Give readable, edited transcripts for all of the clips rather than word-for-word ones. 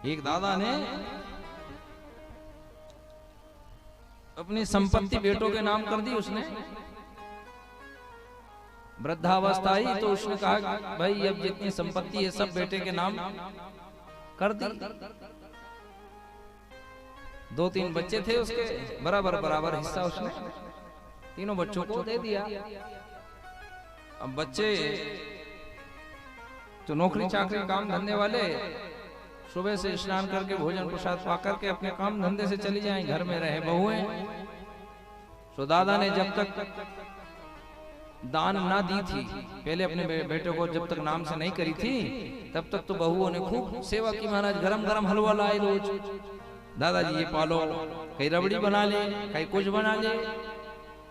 एक दादा ने अपनी संपत्ति बेटों के नाम कर दी। उसने वृद्धावस्था आई तो उसने कहा भाई अब जितनी संपत्ति है सब बेटे के नाम कर दी। 2-3 बच्चे थे उसके, बराबर बराबर हिस्सा उसने तीनों बच्चों को दे दिया। अब बच्चे तो नौकरी चाकरी काम धंधे वाले सुबह से स्नान करके भोजन प्रसाद पा करके अपने काम धंधे से चली जाएं, घर में रहे बहुएं। तो दादा ने जब तक दान ना दी थी, पहले अपने बेटे को जब तक नाम से नहीं करी थी, तब तक तो बहुओं ने खूब सेवा की। महाराज गरम गरम हलवा लाए रोज, दादाजी ये पालो, कहीं रबड़ी बना ले, कहीं कुछ बना ले,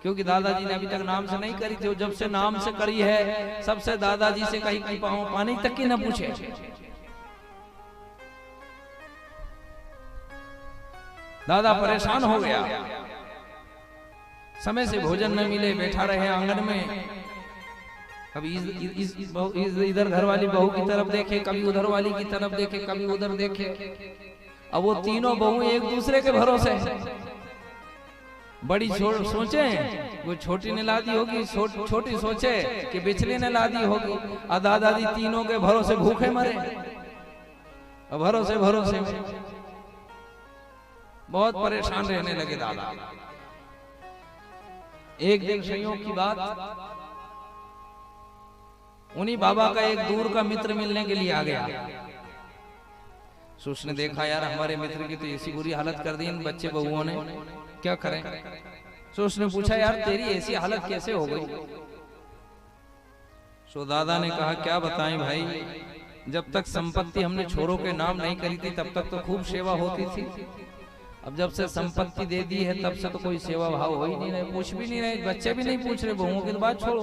क्योंकि दादाजी ने अभी तक नाम से नहीं करी थी। जब से नाम से करी है, सबसे दादाजी से कहीं पानी तक की न पूछे। दादा परेशान हो गया, समय से भोजन न मिले, बैठा रहे आंगन में, कभी इधर घर वाली बहू की तरफ देखे, कभी उधर वाली की तरफ देखे, कभी उधर देखे। अब वो तीनों बहू एक दूसरे के भरोसे, बड़ी सोचे वो छोटी ने ला दी होगी, छोटी सोचे कि बिचले ने ला दी होगी, और दादाजी तीनों के भरोसे भूखे मरे। भरोसे भरोसे में बहुत परेशान रहने लगे दादा। एक दिन संयोग की बात, उन्हीं बाबा का एक दूर का मित्र मिलने के लिए आ गया। तो उसने देखा यार हमारे मित्र की तो ऐसी बुरी हालत कर दी इन बच्चे बहुओं ने, क्या करें। तो उसने पूछा यार तेरी ऐसी हालत कैसे हो गई। सो दादा ने कहा क्या बताएं भाई, जब तक संपत्ति हमने छोरों के नाम नहीं करी थी तब तक तो खूब सेवा होती थी। अब जब से संपत्ति दे दी है तब से तो कोई सेवा भाव हो ही नहीं रहे, पूछ भी नहीं रहे, बच्चे भी नहीं पूछ रहे, बहुओं की बात छोड़ो।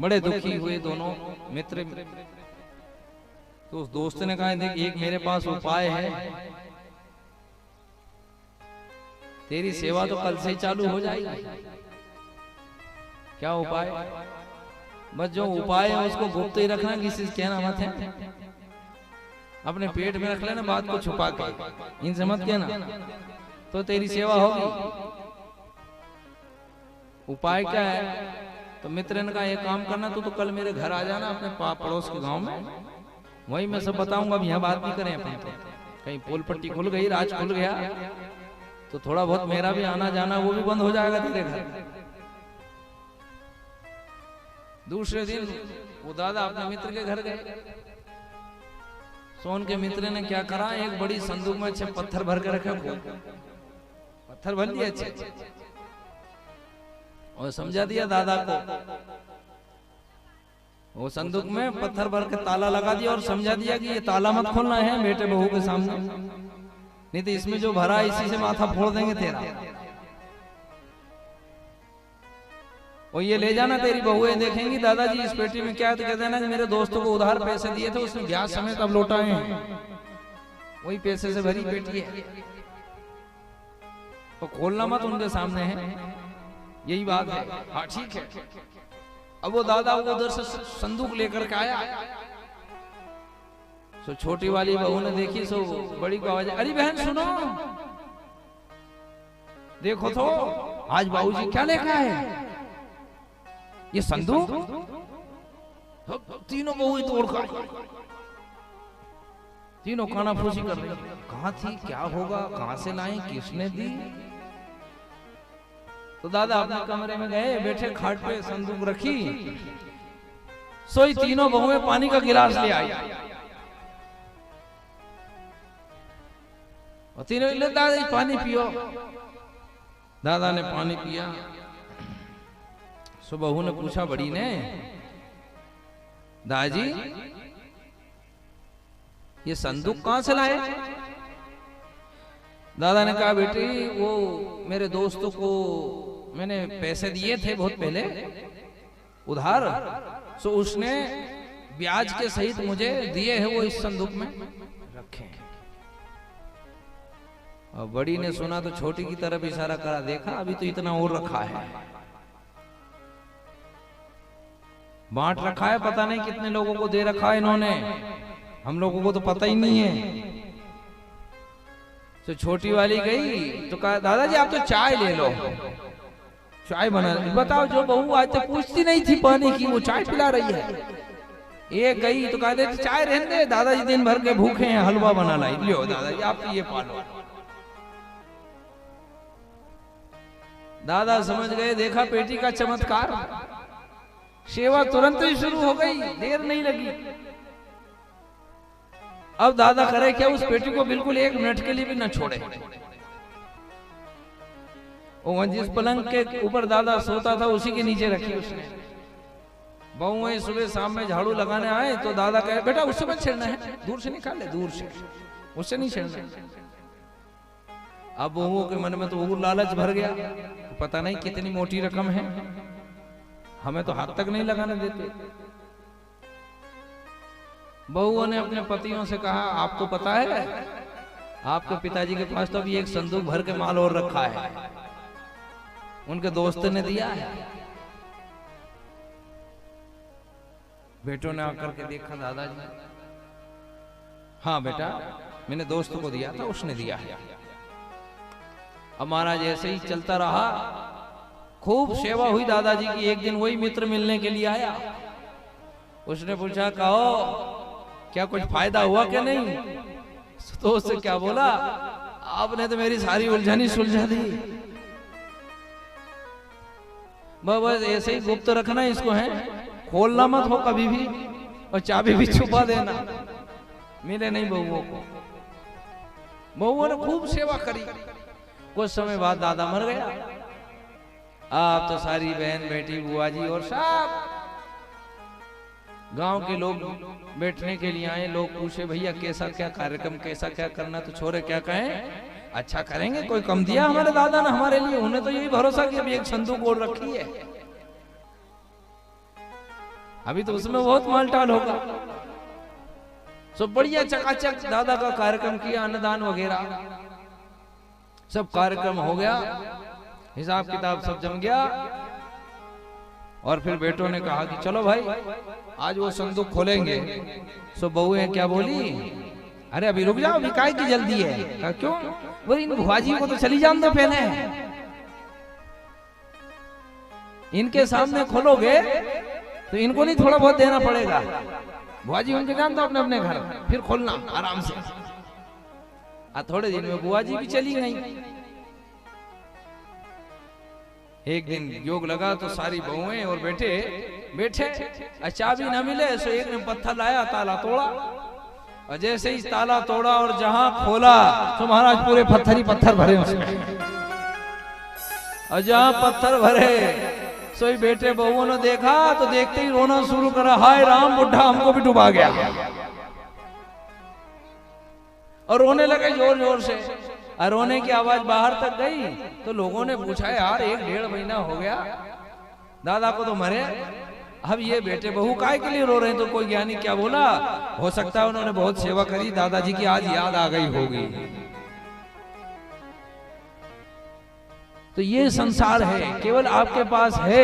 बड़े दुखी हुए दोनों मित्र। तो उस दोस्त ने कहा देख एक मेरे पास उपाय है, तेरी सेवा तो कल से ही चालू हो जाएगी। क्या उपाय? बस जो उपाय है उसको गुप्त ही रखना, किसी से कहना मत है, अपने पेट में रख लेना, बात को छुपा के, इनसे मत कहना, तो तेरी सेवा होगी। उपाय क्या है? तो मित्र ने कहा एक काम करना, तो कल मेरे घर आ जाना अपने पड़ोस के गांव में, वही मैं सब बताऊंगा। अब यहाँ बात नहीं करें अपन, कहीं पोल पट्टी खुल गई, राज खुल गया तो थोड़ा बहुत मेरा भी आना जाना वो भी बंद हो जाएगा तेरे घर। दूसरे दिन वो दादा अपने मित्र के घर गए। सोन के मित्र ने क्या करा, एक बड़ी संदूक में अच्छे पत्थर भर के रखे, पत्थर भर दिए अच्छे, और समझा दिया दादा को। वो संदूक में पत्थर भर के ताला लगा दिया और समझा दिया कि ये ताला मत खोलना है बेटे बहू के सामने, नहीं तो इसमें जो भरा इसी से माथा फोड़ देंगे तेरा, और ये ले जाना, तेरी बहुएं देखेंगी दादाजी इस पेटी में क्या है, तो कह देना कि मेरे दोस्तों को उधार पैसे दिए थे, उसने ब्याज समेत अब लौटाए हैं, वही पैसे से भरी पेटी है, तो खोलना मत उनके सामने है, यही बात है। हाँ ठीक है। अब वो दादा वो उधर से संदूक लेकर के आया। सो छोटी वाली बहू ने देखी, सो बड़ी को आवाज, अरे बहन सुनो, देखो तो आज बाबूजी क्या लेकर आए, ये संदूक। तीनों बहू तोड़ कर, तीनों कानाफूसी कर रही, कहाँ थी, क्या होगा, कहाँ से लाए, किसने दी। तो दादा अपने कमरे में गए, बैठे खाट पे संदूक रखी, सोई तीनों बहुएं पानी का गिलास ले आई, और तीनों ले दादा पानी पियो। दादा ने पानी पिया। सो बहू ने पूछा बड़ी ने, दादाजी ये संदूक कहां से लाए? दादा ने कहा बेटी वो मेरे दोस्तों को मैंने पैसे दिए थे बहुत पहले उधार, सो उसने ब्याज के सहित मुझे दिए हैं, वो इस संदूक में रखे हैं। और बड़ी ने सुना तो छोटी की तरफ इशारा करा, देखा अभी तो इतना और रखा है। बांट रखा है, पता नहीं कितने लोगों को दे रखा है इन्होंने, हम लोगों को तो पता ही नहीं है। तो छोटी वाली गई तो कहा दादाजी आप तो चाय ले लो, चाय बना। बताओ जो बहू आज तक पूछती नहीं थी पानी की, वो चाय पिला रही है। एक गई तो कहा दे चाय रहने दे, दादाजी दिन भर के भूखे हैं, हलवा बना लाई, लो दादाजी आप ये पालो। दादा समझ गए, देखा बेटी का चमत्कार, सेवा तुरंत ही शुरू हो गई, देर नहीं लगी। अब दादा करे क्या, उस बेटी को बिल्कुल 1 मिनट के लिए भी न छोड़े। वो जिस पलंग के ऊपर दादा सोता था उसी के नीचे रखी उसने। बहुएं सुबह शाम में झाड़ू लगाने आए तो दादा कहे बेटा उससे मत छेड़ना है, दूर से निकाल ले, दूर से, उससे नहीं छेड़ना। अब बहुओं के मन में तो वो लालच भर गया, पता नहीं कितनी मोटी रकम है, हमें तो हाथ तक नहीं लगाने देते। बहुओं ने अपने पतियों से कहा आपको पता है आपके पिताजी के पास तो अभी एक संदूक भर के माल और रखा है, उनके दोस्त ने दिया है। बेटों ने आकर के देखा दादाजी, हाँ बेटा मैंने दोस्त को दिया था, उसने दिया है। अब महाराज ऐसे ही चलता रहा, खूब सेवा हुई दादाजी की। एक दिन वही मित्र मिलने के लिए आया, उसने पूछा कहो क्या कुछ फायदा हुआ क्या नहीं? तो उससे क्या बोला, आपने तो मेरी सारी उलझन ही सुलझा दी। बस ऐसे ही गुप्त रखना इसको है, खोलना मत हो कभी भी, और चाबी भी छुपा देना, मिले नहीं बहुओं को। बहुओं ने खूब सेवा करी। कुछ समय बाद दादा मर गया। आप तो सारी बहन बेटी बुआ जी और सब गांव के लोग बैठने के लिए आए। लोग पूछे भैया कैसा क्या कार्यक्रम, कैसा क्या करना, तो छोरे क्या कहें, अच्छा करेंगे, कोई कम दिया हमारे दादा ने हमारे लिए, उन्हें तो यही भरोसा कि अभी एक संदूक और रखी है, अभी तो उसमें बहुत मालटाल होगा। सब बढ़िया चकाचक दादा का कार्यक्रम किया, अन्नदान वगैरह सब कार्यक्रम हो गया, हिसाब किताब सब जम गया। और फिर बेटों ने कहा कि चलो भाई आज वो संदूक खोलेंगे। सो बहुएं क्या बोली, अरे अभी रुक जाओ, अभी काय की जल्दी है? कहा क्यों? वो इन भुआजी को तो चली जान दो पहले, इनके सामने खोलोगे तो इनको नहीं थोड़ा बहुत देना पड़ेगा, भुआजी उनके जान दो अपने अपने घर, फिर खोलना आराम से। थोड़े दिन में बुआ जी भी चली गई। एक दिन योग लगा तो सारी बहुएं और बेटे बैठे, चाबी न मिले सो एक ने पत्थर लाया, ताला तोड़ा, और जैसे ही ताला तोड़ा और जहां खोला तो महाराज पूरे पत्थर ही पत्थर भरे उसमें। और जहां पत्थर भरे सोई बेटे बहुओं ने देखा तो देखते ही रोना शुरू करा, हाय राम बुढ़ा हमको भी डुबा गया, और रोने लगे जोर जोर से। और रोने की आवाज बाहर तक गई तो लोगों ने पूछा यार 1-1.5 महीना हो गया दादा को तो मरे, अब ये बेटे बहू काय के लिए रो रहे हैं? तो कोई ज्ञानी क्या बोला, हो सकता है उन्होंने बहुत सेवा करी, दादाजी की आज याद आ गई होगी। तो ये संसार है, केवल आपके पास है